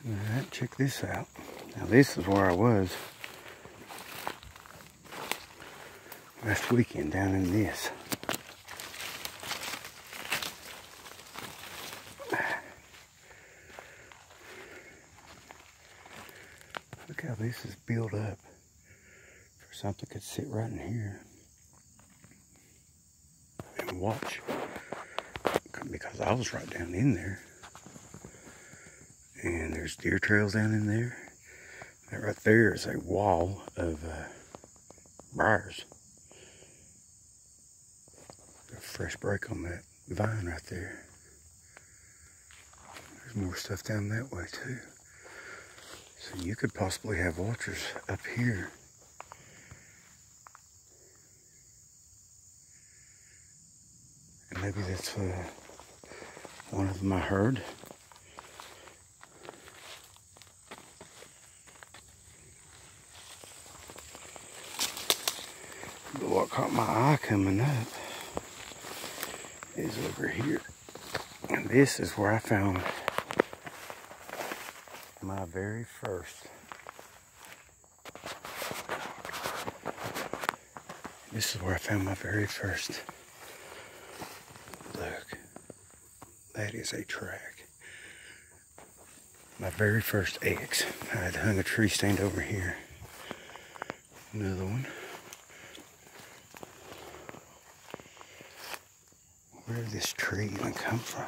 Alright, check this out. Now this is where I was last weekend, down in this. Look how this is built up for something could sit right in here and watch. Because I was right down in there. And there's deer trails down in there. That right there is a wall of briars. A fresh break on that vine right there. There's more stuff down that way too. So you could possibly have watchers up here. And maybe that's one of them I heard. But what caught my eye coming up is over here. And this is where I found my very first. This is where I found my very first. Look, that is a track. My very first eggs. I had hung a tree stand over here. Another one. Where did this tree even come from?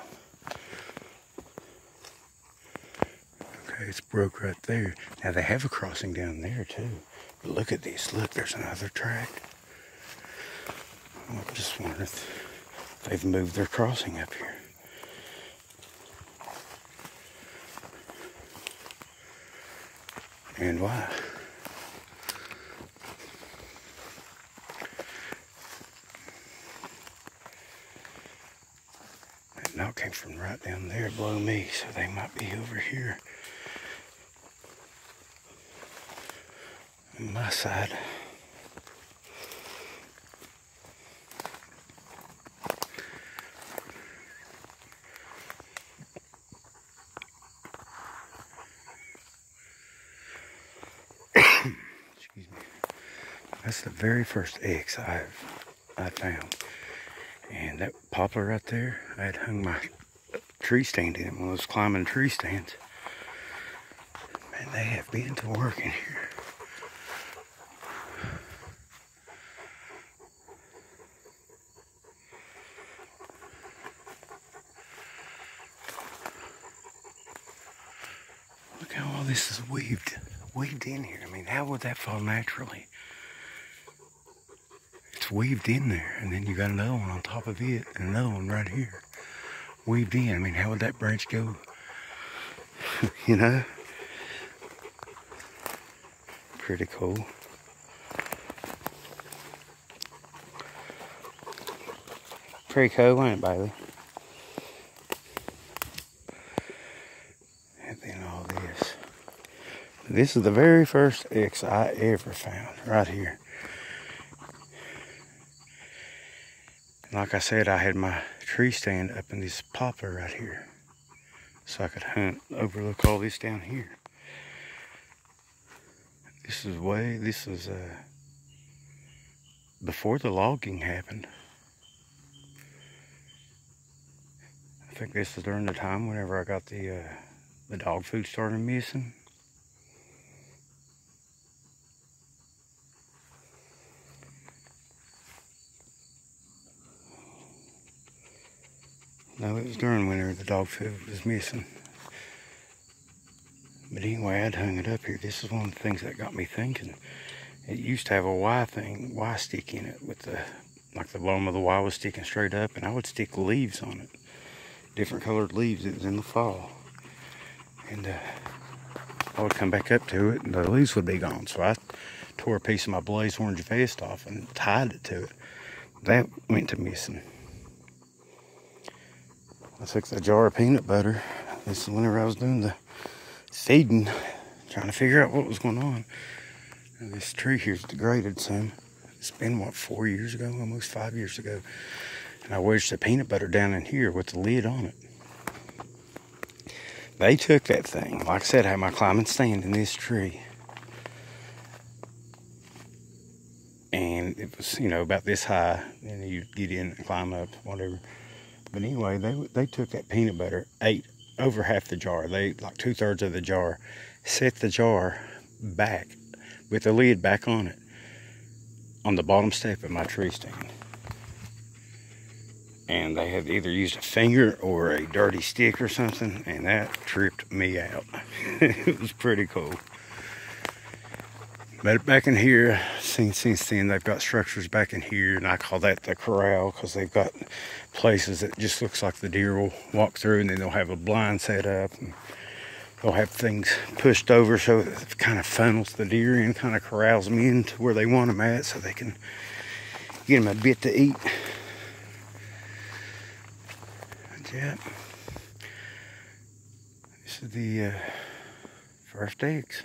Okay, it's broke right there. Now they have a crossing down there too. But look at this. Look, there's another track. I'm just wondering if they've moved their crossing up here. And why? That knock came from right down there below me, so they might be over here on my side. Excuse me. That's the very first eggs I found. And that poplar right there, I had hung my tree stand in it when I was climbing tree stands. Man, they have been to work in here. Look how all this is weaved in here. I mean, how would that fall naturally? It's weaved in there, and then you got another one on top of it, and another one right here. Weaved in. I mean, how would that branch go? You know? Pretty cool. Pretty cool, ain't it, Bailey? And then all this. This is the very first X I ever found, right here. Like I said, I had my tree stand up in this poplar right here, so I could overlook all this down here. This is before the logging happened. I think this is during the time whenever I got the dog food started missing. No, it was during winter the dog food was missing. But anyway, I'd hung it up here. This is one of the things that got me thinking. It used to have a Y stick in it with like the bottom of the Y was sticking straight up, and I would stick leaves on it. Different colored leaves. It was in the fall. And I would come back up to it and the leaves would be gone. So I tore a piece of my blaze orange vest off and tied it to it. That went to missing. I took the jar of peanut butter. This is whenever I was doing the seeding, trying to figure out what was going on. And this tree here's degraded some. It's been, what, 4 years ago? Almost 5 years ago. And I wedged the peanut butter down in here with the lid on it. They took that thing. Like I said, I had my climbing stand in this tree. And it was, you know, about this high. And you get in and climb up, whatever. But anyway, they took that peanut butter, ate over half the jar. They ate like 2/3 of the jar. Set the jar back with the lid back on it on the bottom step of my tree stand. And they had either used a finger or a dirty stick or something, and that tripped me out. It was pretty cool. But back in here, since then, they've got structures back in here, and I call that the corral, because they've got places that just looks like the deer will walk through, and then they'll have a blind set up, and they'll have things pushed over so it kind of funnels the deer in, kind of corrals them in to where they want them at, so they can get them a bit to eat. Yeah, this is the first eggs.